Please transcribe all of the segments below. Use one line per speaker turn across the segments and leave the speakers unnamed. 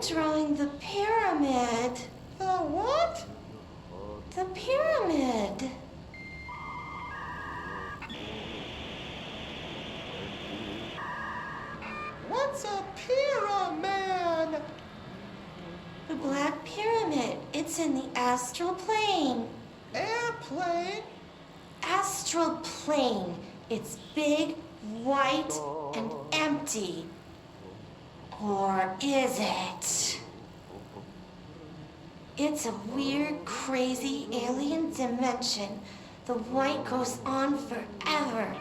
drawing the pyramid.
The what?
The pyramid.
What's a pyramid?
The Black Pyramid. It's in the astral plane.
Airplane?
Astral plane. It's big, white, and empty. Or is it? It's a weird, crazy alien dimension. The white goes on forever.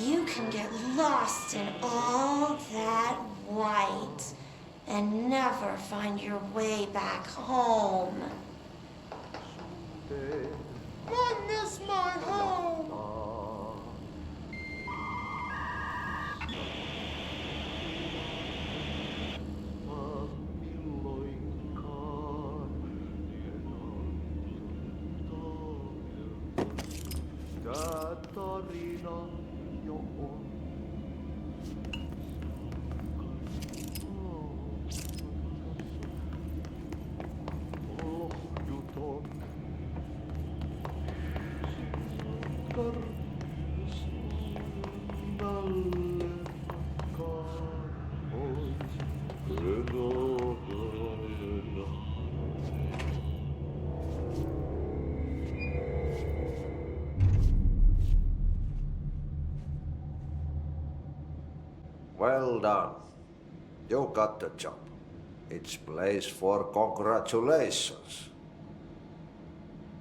You can get lost in all that white and never find your way back home.
I miss my home.
Well done. You got the job. It's place for congratulations.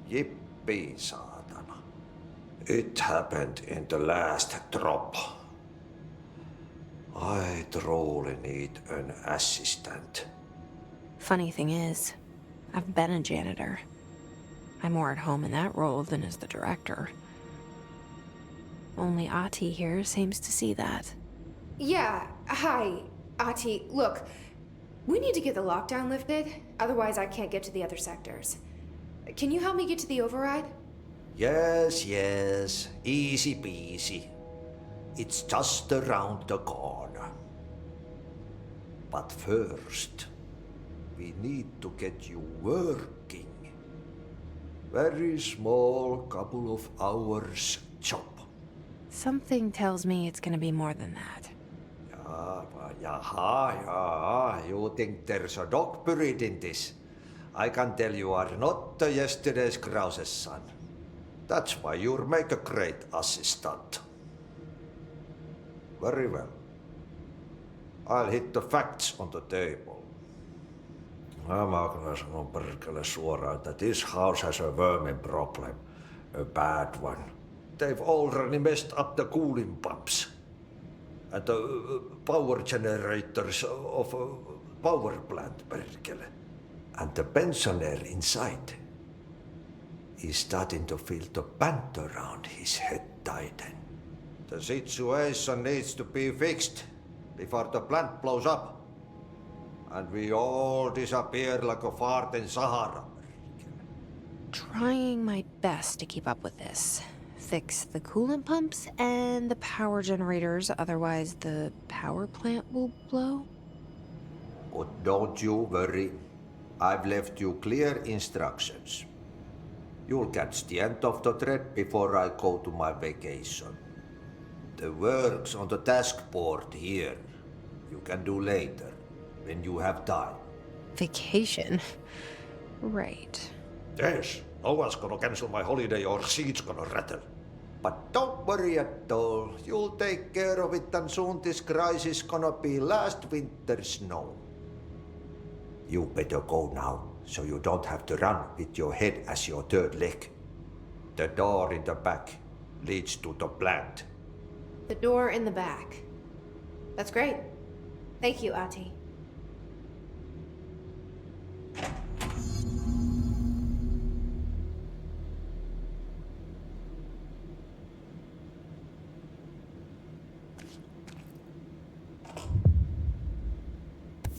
Yippee, saatana. It happened in the last drop. I truly need an assistant.
Funny thing is, I've been a janitor. I'm more at home in that role than as the director. Only Ahti here seems to see that.
Yeah, hi, Ahti. Look, we need to get the lockdown lifted, otherwise I can't get to the other sectors. Can you help me get to the override?
Yes, yes. Easy peasy. It's just around the corner. But first, we need to get you working. Very small, couple of hours job.
Something tells me it's gonna be more than that.
Yaha. You think there's a dog buried in this? I can tell you are not yesterday's Krause's son. That's why you'll make a great assistant. Very well. I'll hit the facts on the table. Mä kyllä sanon perkele suoraan, että this house has a vermin problem. A bad one. They've already messed up the cooling pumps. And the power generators of a power plant, perkele. And the pensioner inside is starting to feel the band around his head tighten. The situation needs to be fixed before the plant blows up. And we all disappear like a fart in Sahara.
Trying my best to keep up with this. Fix the coolant pumps and the power generators, otherwise the power plant will blow.
But don't you worry. I've left you clear instructions. You'll catch the end of the thread before I go to my vacation. The work's on the task board here. You can do later, when you have time.
Vacation? Right.
Yes, no one's gonna cancel my holiday or seat's gonna rattle. But don't worry at all. You'll take care of it and soon this crisis gonna be last winter's snow. You better go now, so you don't have to run with your head as your third leg. The door in the back leads to the plant.
The door in the back. That's great. Thank you, Ahti.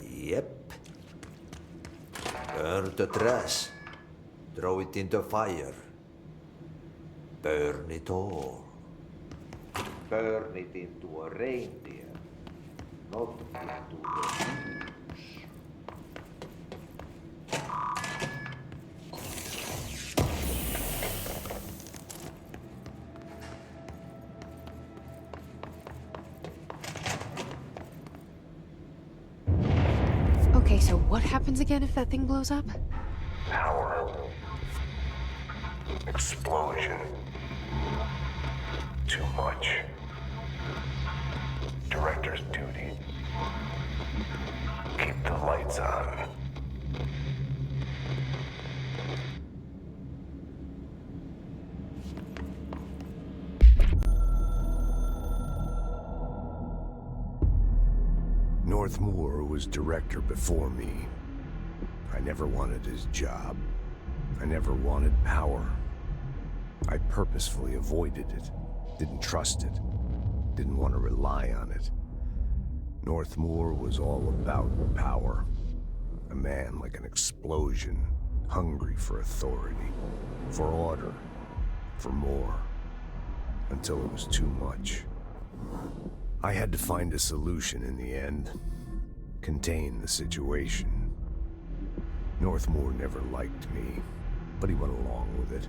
Yep. Burn the trash. Throw it in the fire. Burn it all. Burn it into a reindeer, not into the news.
Okay, so what happens again if that thing blows up?
Power. Explosion. Too much. Director's duty. Keep the lights on.
Northmoor was director before me. I never wanted his job. I never wanted power. I purposefully avoided it, didn't trust it, didn't want to rely on it. Northmoor was all about power. A man like an explosion, hungry for authority, for order, for more, until it was too much. I had to find a solution in the end, contain the situation. Northmoor never liked me, but he went along with it,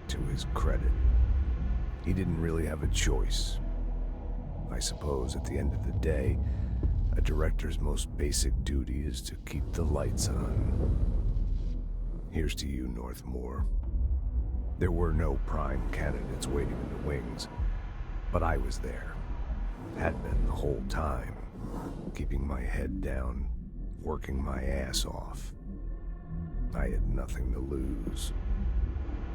to his credit. He didn't really have a choice. I suppose at the end of the day, a director's most basic duty is to keep the lights on. Here's to you, Northmoor. There were no prime candidates waiting in the wings, but I was there. Had been the whole time, keeping my head down, working my ass off. I had nothing to lose.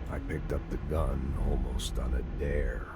I picked up the gun almost on a dare.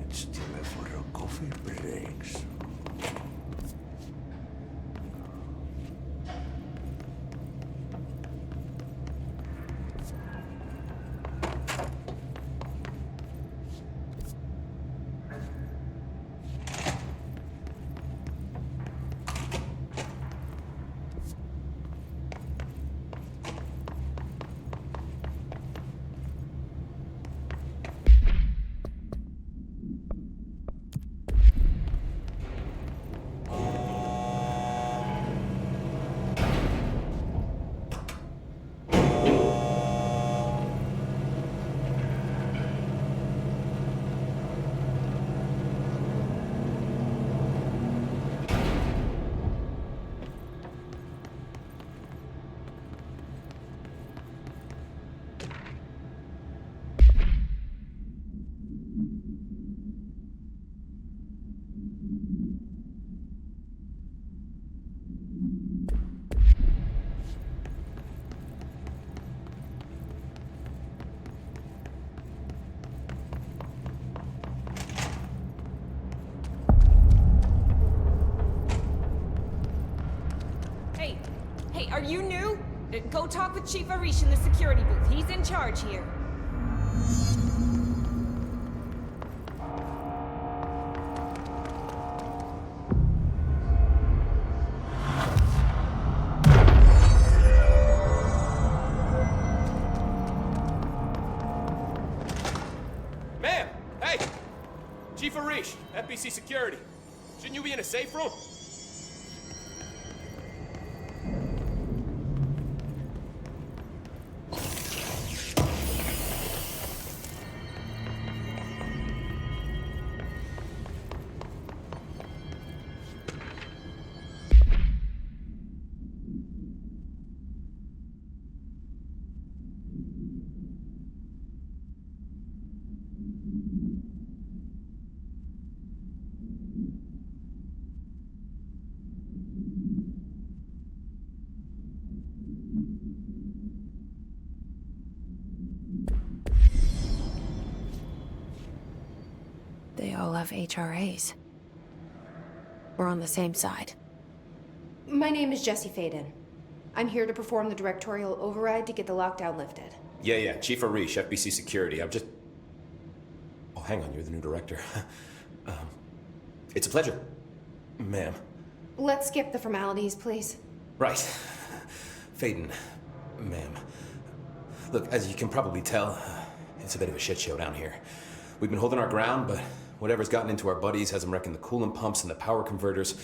It's time for a coffee breaks.
Hey, are you new? Go talk with Chief Arish in the security booth. He's in charge here.
Ma'am! Hey! Chief Arish, FBC Security. Shouldn't you be in a safe room?
They all have HRAs. We're on the same side.
My name is Jesse Faden. I'm here to perform the directorial override to get the lockdown lifted.
Yeah, Chief Arish, FBC Security. I'm just... Oh, hang on, you're the new director. It's a pleasure, ma'am.
Let's skip the formalities, please.
Right. Faden, ma'am. Look, as you can probably tell, it's a bit of a shit show down here. We've been holding our ground, but whatever's gotten into our buddies has them wrecking the coolant pumps and the power converters.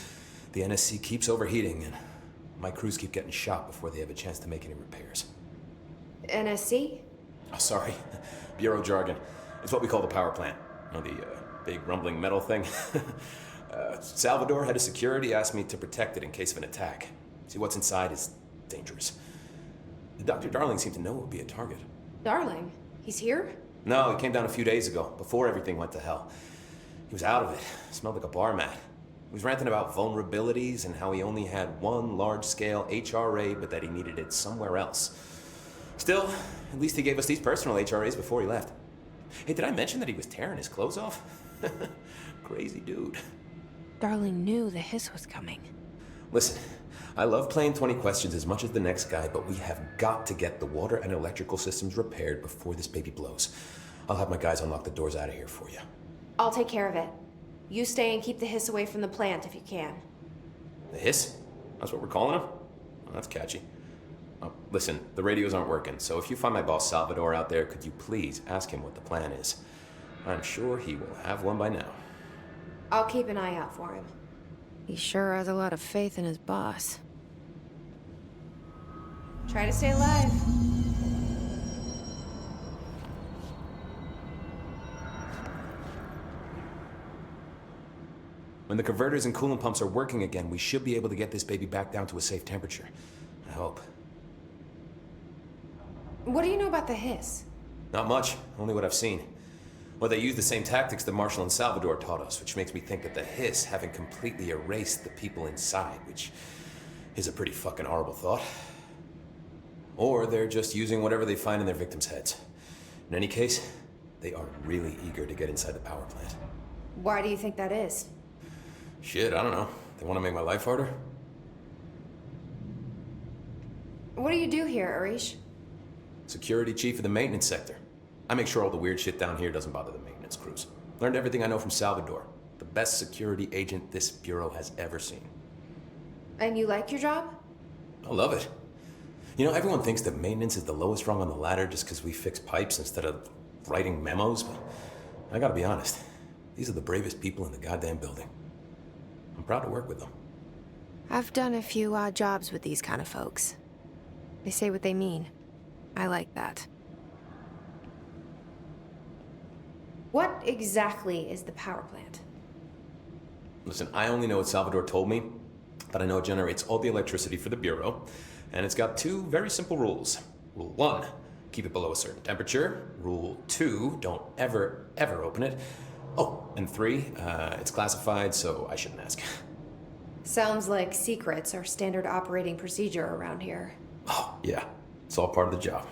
The NSC keeps overheating, and my crews keep getting shot before they have a chance to make any repairs.
NSC?
Oh, sorry. Bureau jargon. It's what we call the power plant. You know, the big rumbling metal thing? Salvador, head of security, asked me to protect it in case of an attack. See, what's inside is dangerous. Dr. Darling seemed to know it would be a target.
Darling? He's here?
No, he came down a few days ago, before everything went to hell. He was out of it. Smelled like a bar mat. He was ranting about vulnerabilities and how he only had one large-scale HRA, but that he needed it somewhere else. Still, at least he gave us these personal HRAs before he left. Hey, did I mention that he was tearing his clothes off? Crazy dude.
Darling knew the hiss was coming.
Listen, I love playing 20 questions as much as the next guy, but we have got to get the water and electrical systems repaired before this baby blows. I'll have my guys unlock the doors out of here for you.
I'll take care of it. You stay and keep the hiss away from the plant if you can.
The hiss? That's what we're calling him? Oh, that's catchy. Oh, listen, the radios aren't working, so if you find my boss Salvador out there, could you please ask him what the plan is? I'm sure he will have one by now.
I'll keep an eye out for him.
He sure has a lot of faith in his boss.
Try to stay alive.
When the converters and coolant pumps are working again, we should be able to get this baby back down to a safe temperature. I hope.
What do you know about the hiss?
Not much, only what I've seen. Well, they use the same tactics that Marshall and Salvador taught us, which makes me think that the hiss haven't completely erased the people inside, which is a pretty fucking horrible thought. Or they're just using whatever they find in their victims' heads. In any case, they are really eager to get inside the power plant.
Why do you think that is?
Shit, I don't know. They want to make my life harder?
What do you do here, Arish?
Security chief of the maintenance sector. I make sure all the weird shit down here doesn't bother the maintenance crews. Learned everything I know from Salvador. The best security agent this bureau has ever seen.
And you like your job?
I love it. You know, everyone thinks that maintenance is the lowest rung on the ladder just because we fix pipes instead of writing memos, but I gotta be honest. These are the bravest people in the goddamn building. I'm proud to work with them.
I've done a few odd jobs with these kind of folks. They say what they mean. I like that.
What exactly is the power plant?
Listen, I only know what Salvador told me, but I know it generates all the electricity for the Bureau, and it's got two very simple rules. Rule 1, keep it below a certain temperature. Rule 2, don't ever, ever open it. Oh, and 3, it's classified, so I shouldn't ask.
Sounds like secrets are standard operating procedure around here.
Oh, yeah. It's all part of the job.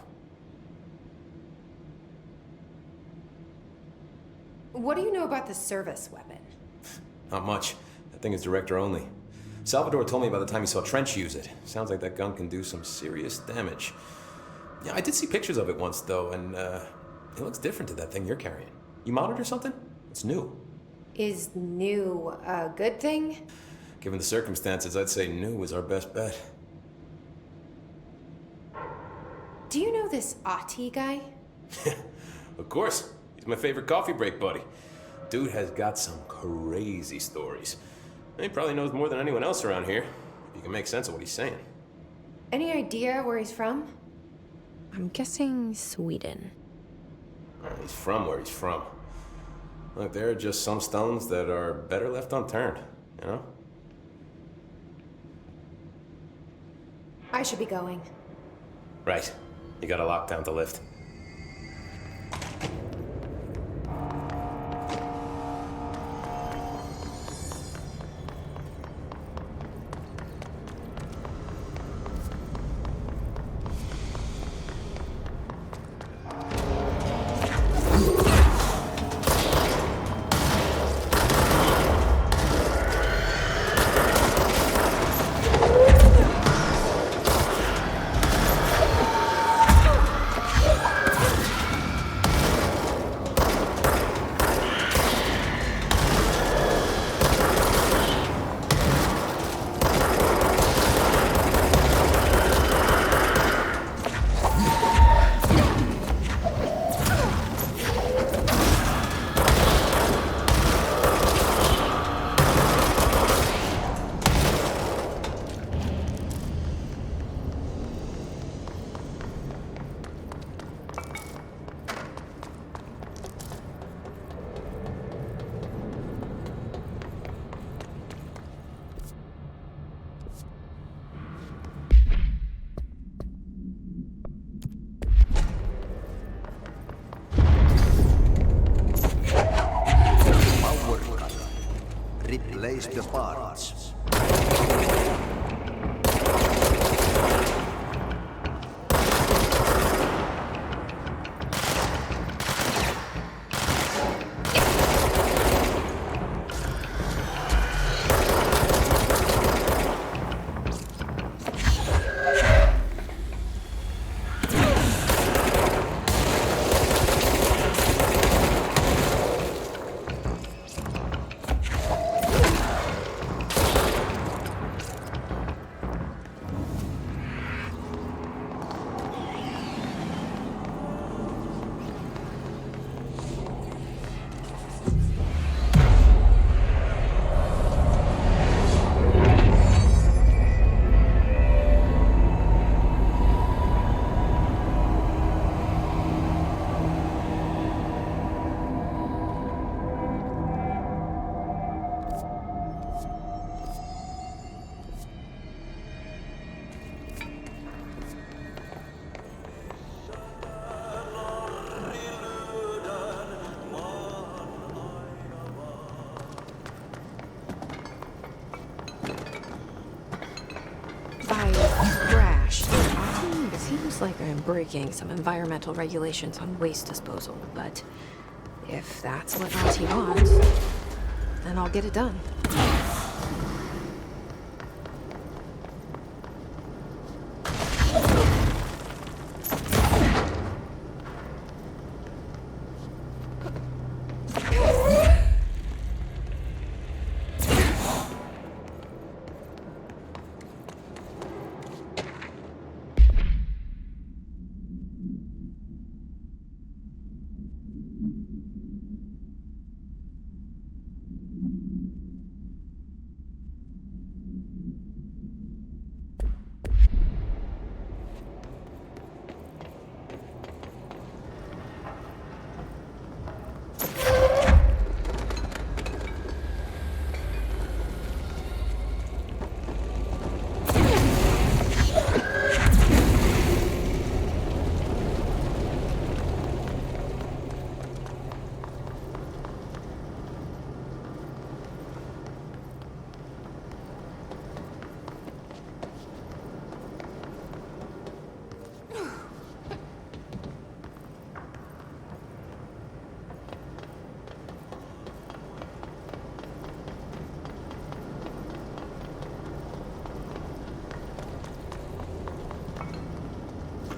What do you know about the service weapon?
Not much. That thing is director only. Salvador told me by the time he saw Trench use it. Sounds like that gun can do some serious damage. Yeah, I did see pictures of it once, though, and it looks different to that thing you're carrying. You modded or something? It's new.
Is new a good thing?
Given the circumstances, I'd say new is our best bet.
Do you know this Ahti guy?
Of course. He's my favorite coffee break buddy. Dude has got some crazy stories. And he probably knows more than anyone else around here, if you can make sense of what he's saying.
Any idea where he's from?
I'm guessing Sweden.
He's from where he's from. Look, there are just some stones that are better left unturned, you know?
I should be going.
Right. You got a lockdown to lift.
replace the parts.
It seems like I'm breaking some environmental regulations on waste disposal, but if that's what Ahti wants, then I'll get it done.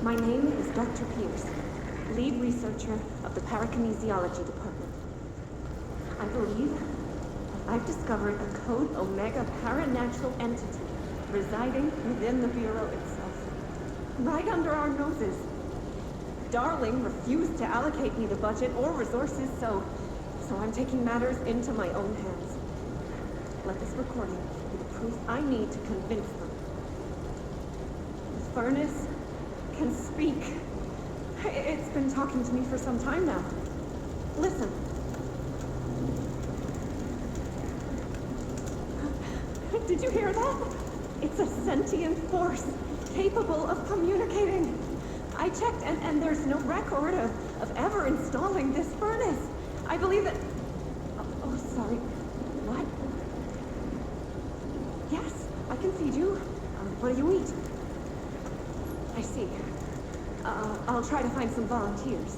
My name is Dr. Pierce, lead researcher of the Parakinesiology Department. I believe I've discovered a Code Omega paranatural entity residing within the Bureau itself, right under our noses. Darling refused to allocate me the budget or resources, so I'm taking matters into my own hands. Let this recording be the proof I need to convince them. The furnace can speak. It's been talking to me for some time now. Listen. Did you hear that? It's a sentient force capable of communicating. I checked and there's no record of ever installing this furnace. I believe that... Oh, sorry. What? Yes, I can feed you. What do you eat? I see. I'll try to find some volunteers.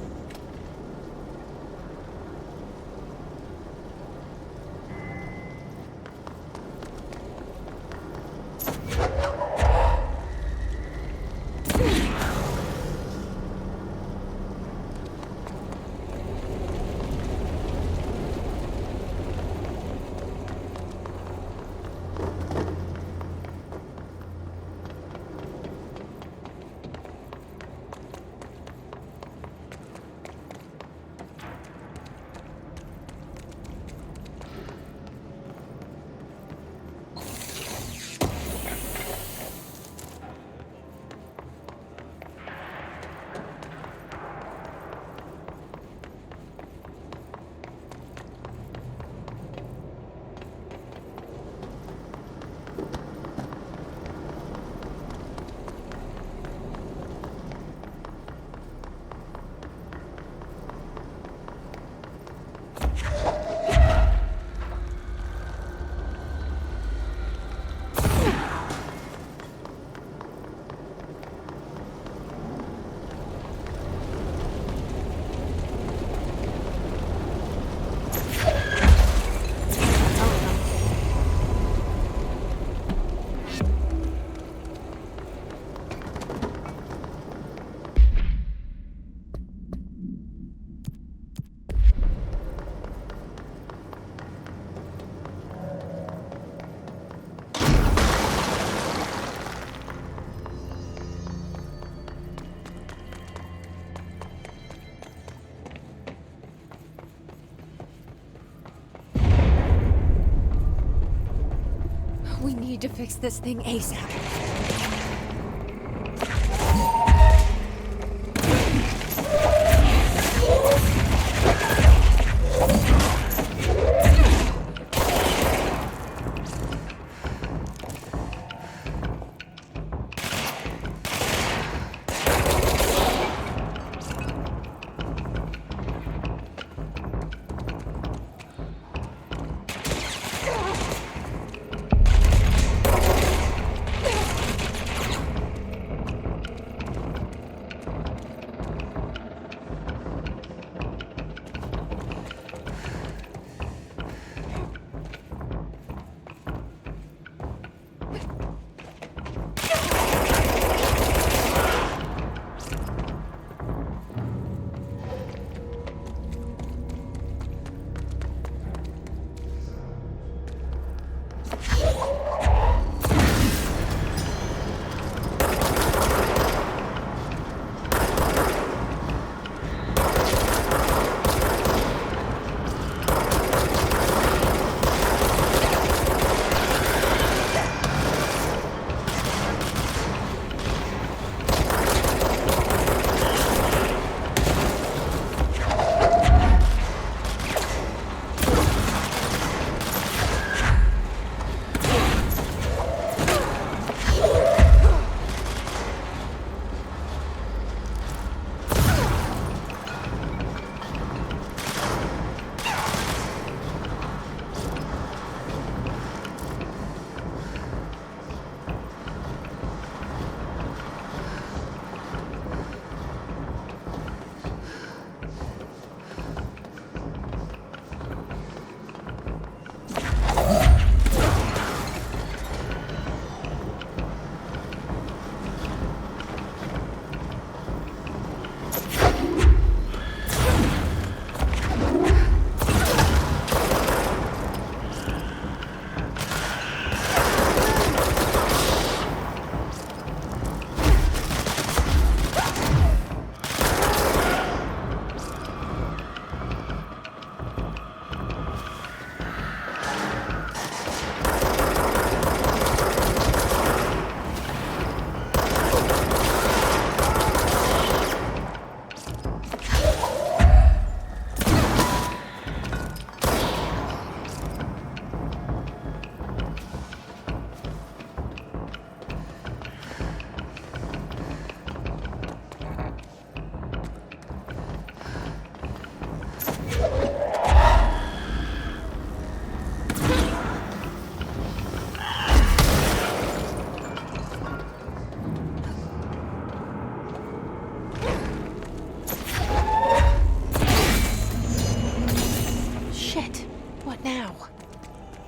to fix this thing ASAP.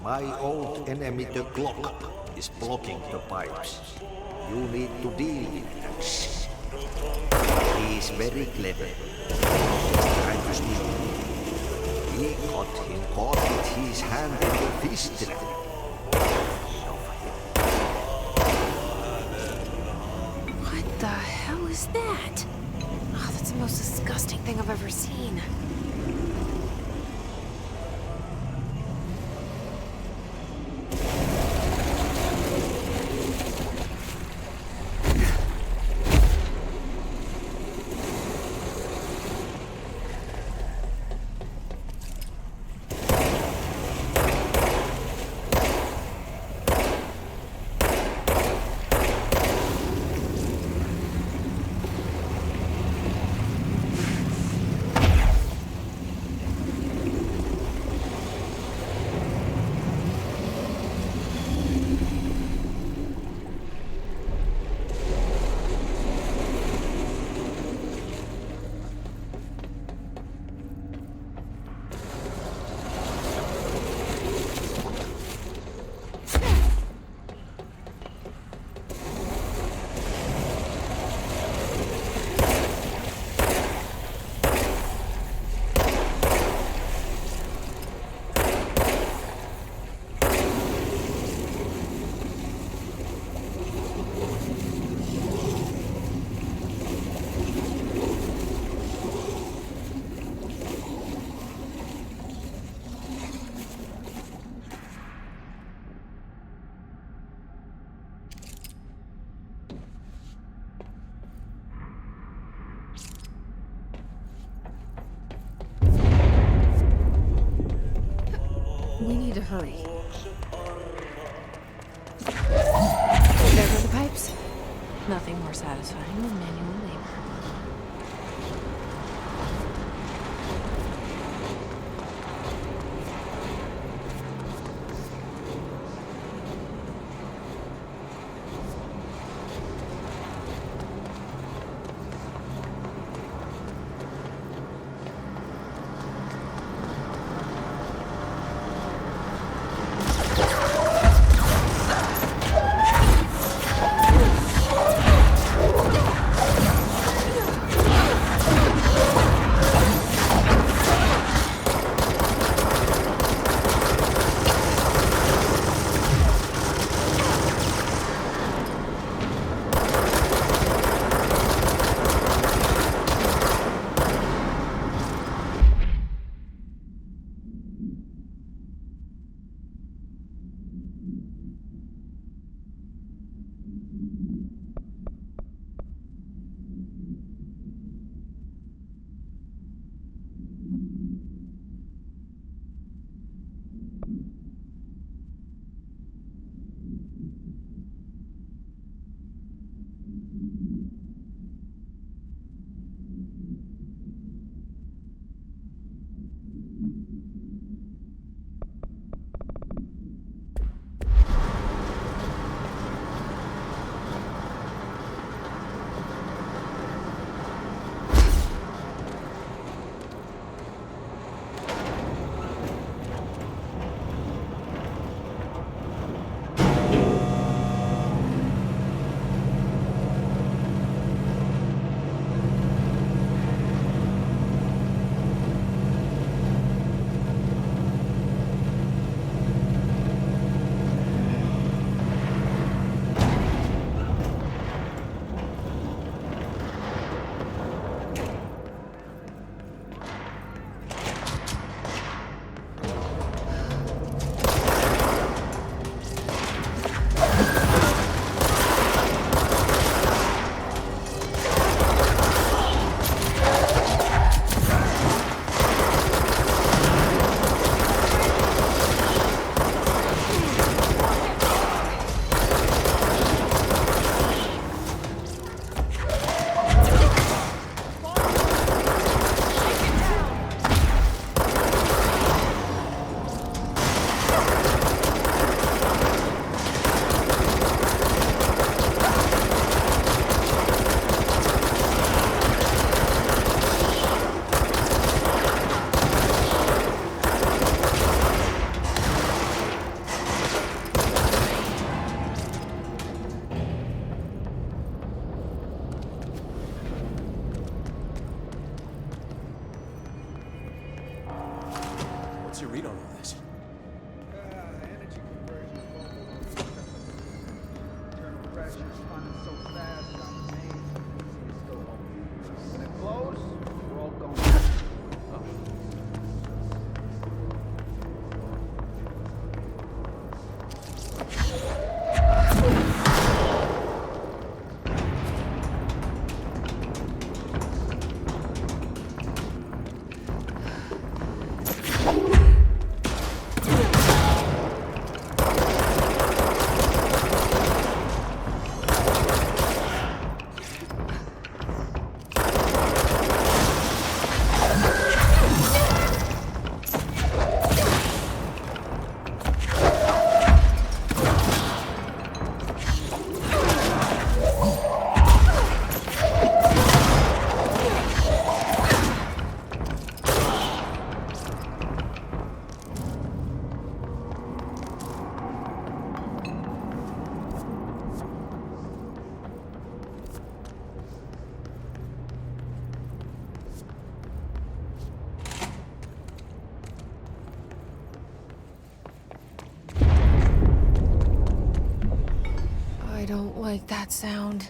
My old enemy, the clock, is blocking the pipes. You need to deal with that. He is very clever. Trying to steal. He caught with his hand in the fist.
What the hell is that? Oh, that's the most disgusting thing I've ever seen. to hurry. There go the pipes. Nothing more satisfying than manual labor.
What's your read on all this?
Energy conversion of internal pressure responding so fast, I'm amazed. It's still open. When it blows, we're all going.
I don't like that sound.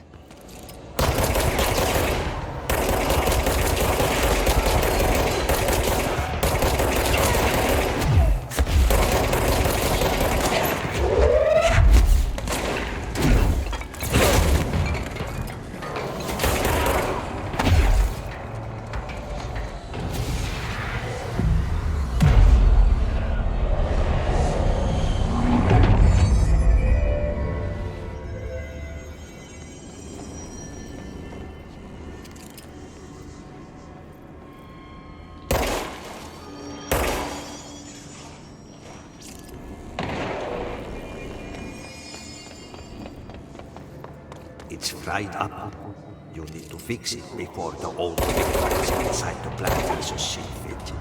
It's right up. You need to fix it before the old victims inside the plantation see fit.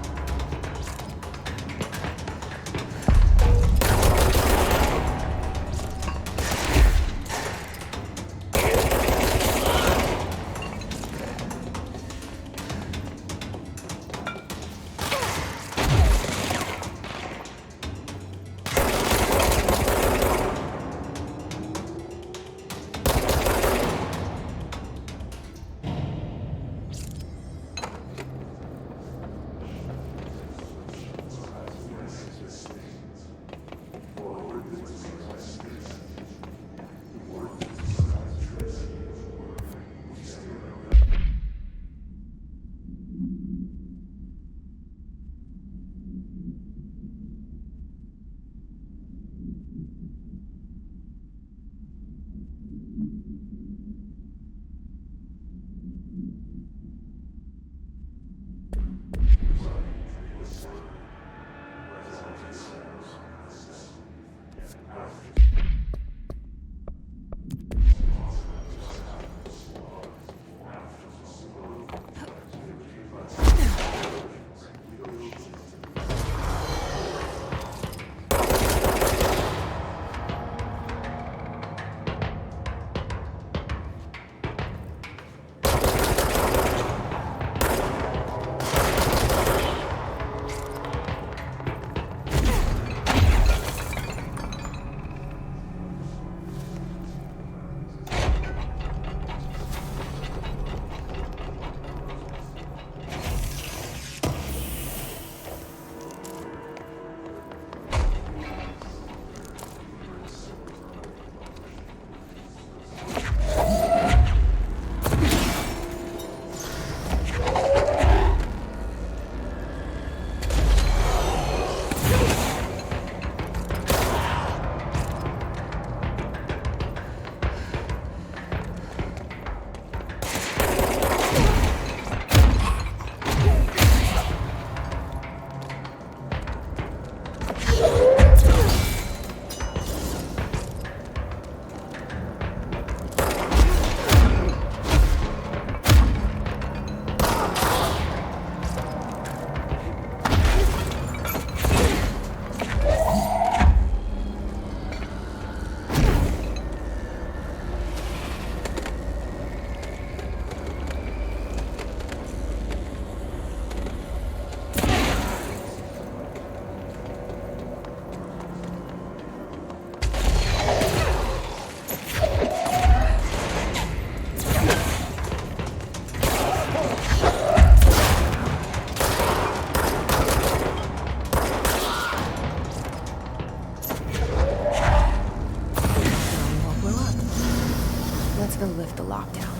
Let's go lift the lockdown.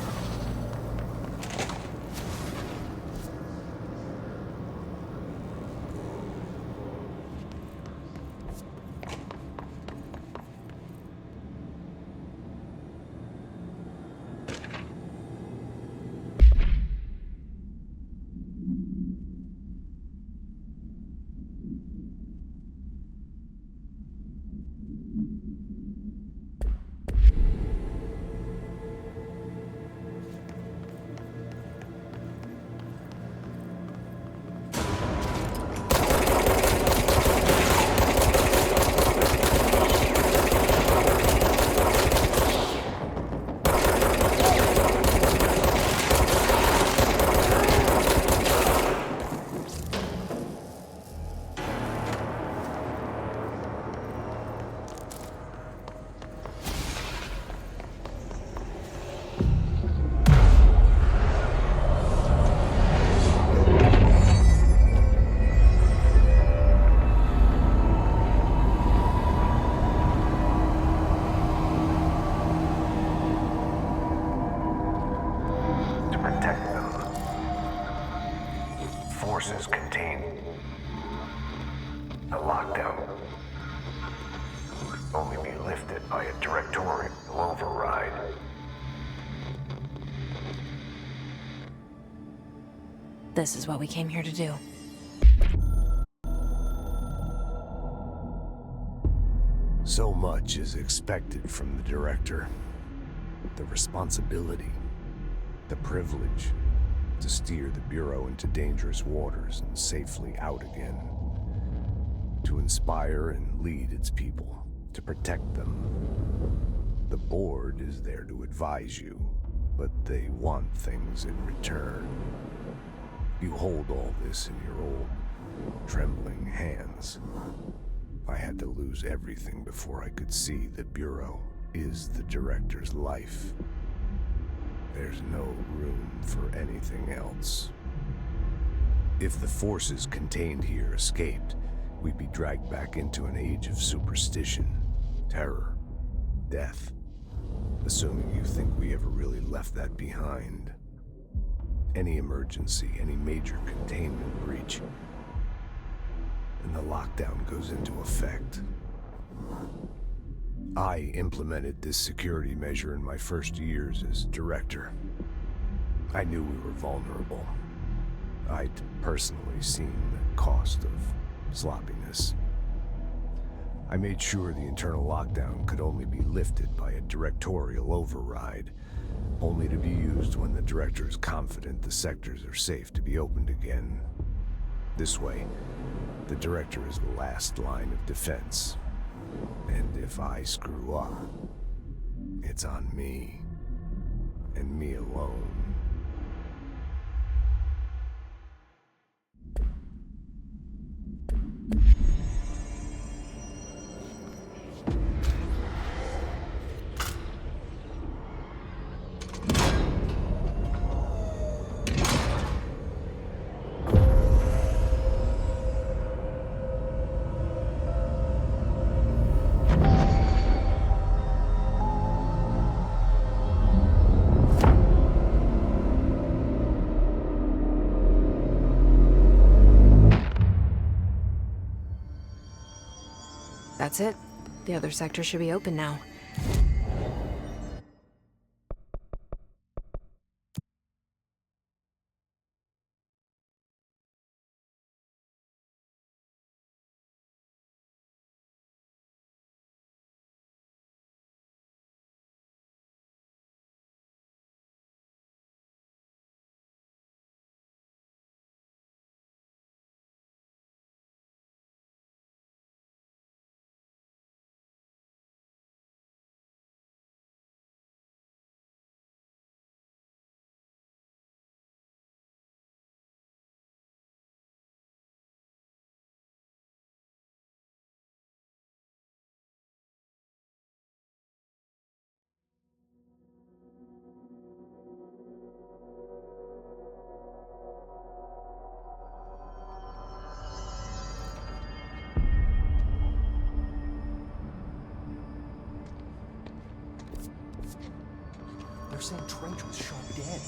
Forces contain the lockdown could only be lifted by a directorial override.
This is what we came here to do.
So much is expected from the director. The responsibility, the privilege to steer the Bureau into dangerous waters and safely out again. To inspire and lead its people, to protect them. The board is there to advise you, but they want things in return. You hold all this in your old, trembling hands. I had to lose everything before I could see the Bureau is the Director's life. There's no room for anything else. If the forces contained here escaped, we'd be dragged back into an age of superstition, terror, death. Assuming you think we ever really left that behind. Any emergency, any major containment breach, and the lockdown goes into effect. I implemented this security measure in my first years as director. I knew we were vulnerable. I'd personally seen the cost of sloppiness. I made sure the internal lockdown could only be lifted by a directorial override, only to be used when the director is confident the sectors are safe to be opened again. This way, the director is the last line of defense. And if I screw up, it's on me, and me alone.
That's it. The other sector should be open now.
They're saying Trench was shot dead.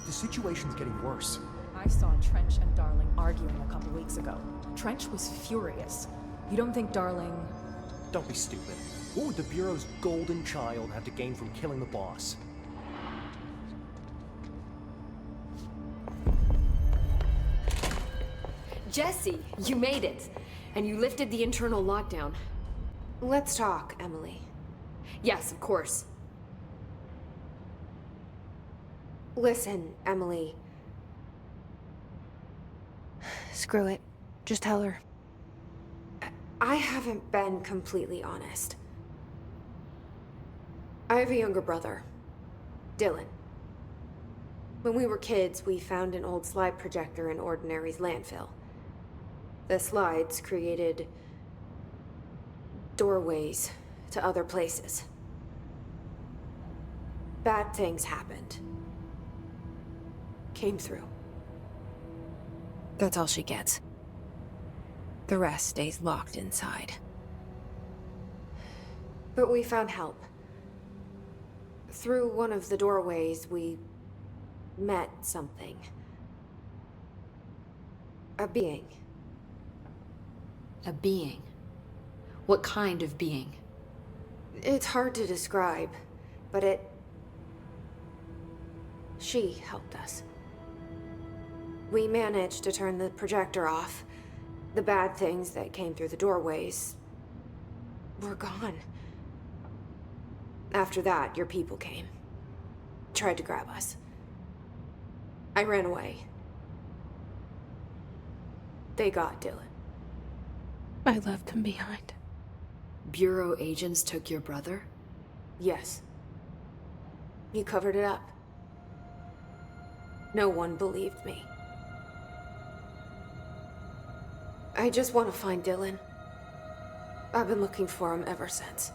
The situation's getting worse.
I saw Trench and Darling arguing a couple weeks ago. Trench was furious. You don't think Darling...
Don't be stupid. What would the Bureau's golden child have to gain from killing the boss?
Jesse, you made it. And you lifted the internal lockdown. Let's talk, Emily. Yes, of course. Listen, Emily.
Screw it. Just tell her.
I haven't been completely honest. I have a younger brother, Dylan. When we were kids, we found an old slide projector in Ordinary's landfill. The slides created doorways to other places. Bad things happened. Came through.
That's all she gets. The rest stays locked inside.
But we found help. Through one of the doorways, we met something. A being.
A being? What kind of being?
It's hard to describe, but she helped us. We managed to turn the projector off. The bad things that came through the doorways were gone. After that, your people came. Tried to grab us. I ran away. They got Dylan.
I left him behind.
Bureau agents took your brother?
Yes. You covered it up. No one believed me. I just want to find Dylan. I've been looking for him ever since.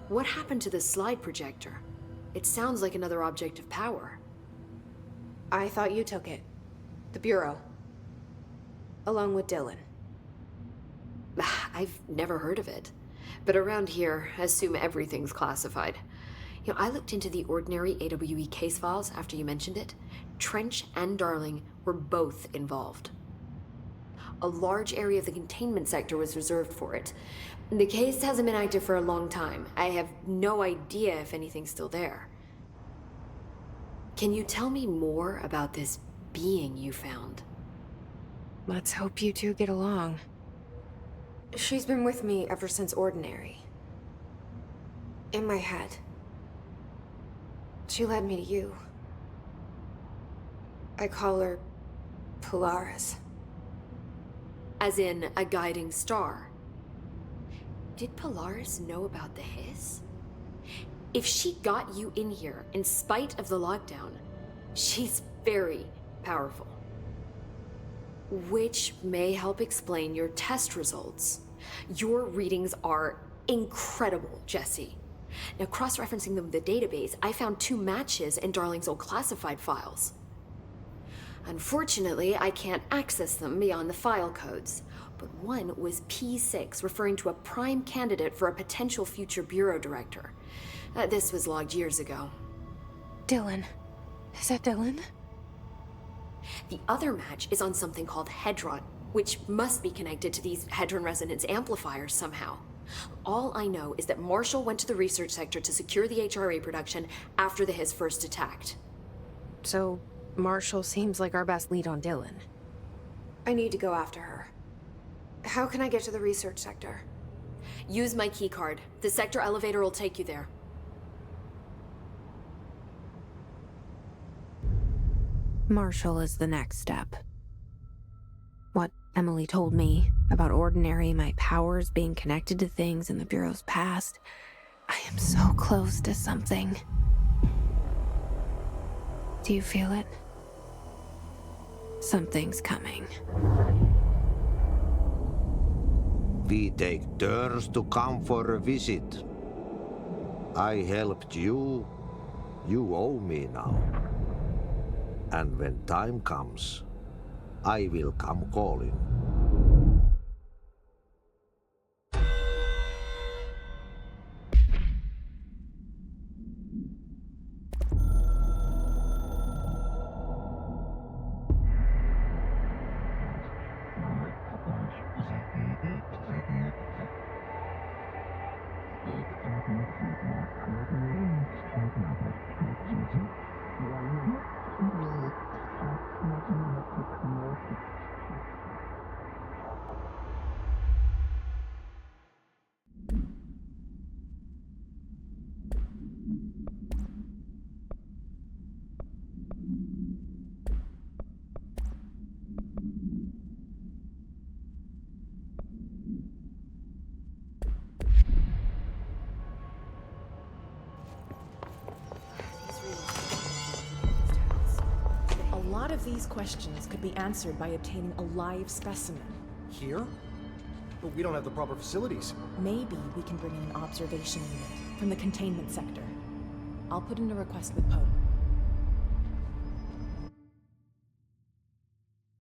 What happened to the slide projector? It sounds like another object of power.
I thought you took it. The Bureau. Along with Dylan.
I've never heard of it. But around here, I assume everything's classified. You know, I looked into the ordinary AWE case files after you mentioned it. Trench and Darling were both involved. A large area of the containment sector was reserved for it. The case hasn't been active for a long time. I have no idea if anything's still there. Can you tell me more about this being you found?
Let's hope you two get along.
She's been with me ever since Ordinary. In my head. She led me to you. I call her Polaris.
As in a guiding star. Did Polaris know about the hiss? If she got you in here in spite of the lockdown, she's very powerful. Which may help explain your test results. Your readings are incredible, Jesse. Now, cross-referencing them with the database, I found 2 matches in Darling's old classified files. Unfortunately, I can't access them beyond the file codes, but one was P6, referring to a prime candidate for a potential future bureau director. This was logged years ago.
Dylan. Is that Dylan?
The other match is on something called Hedron, which must be connected to these Hedron resonance amplifiers somehow. All I know is that Marshall went to the research sector to secure the HRA production after the hiss first attacked.
So, Marshall seems like our best lead on Dylan.
I need to go after her. How can I get to the research sector?
Use my keycard. The sector elevator will take you there.
Marshall is the next step. What Emily told me about Ordinary, my powers being connected to things in the Bureau's past, I am so close to something. Do you feel it? Something's coming.
We take turns to come for a visit. I helped you. You owe me now. And when time comes, I will come calling.
A lot of these questions could be answered by obtaining a live specimen.
Here? But we don't have the proper facilities.
Maybe we can bring in an observation unit from the containment sector. I'll put in a request with Pope.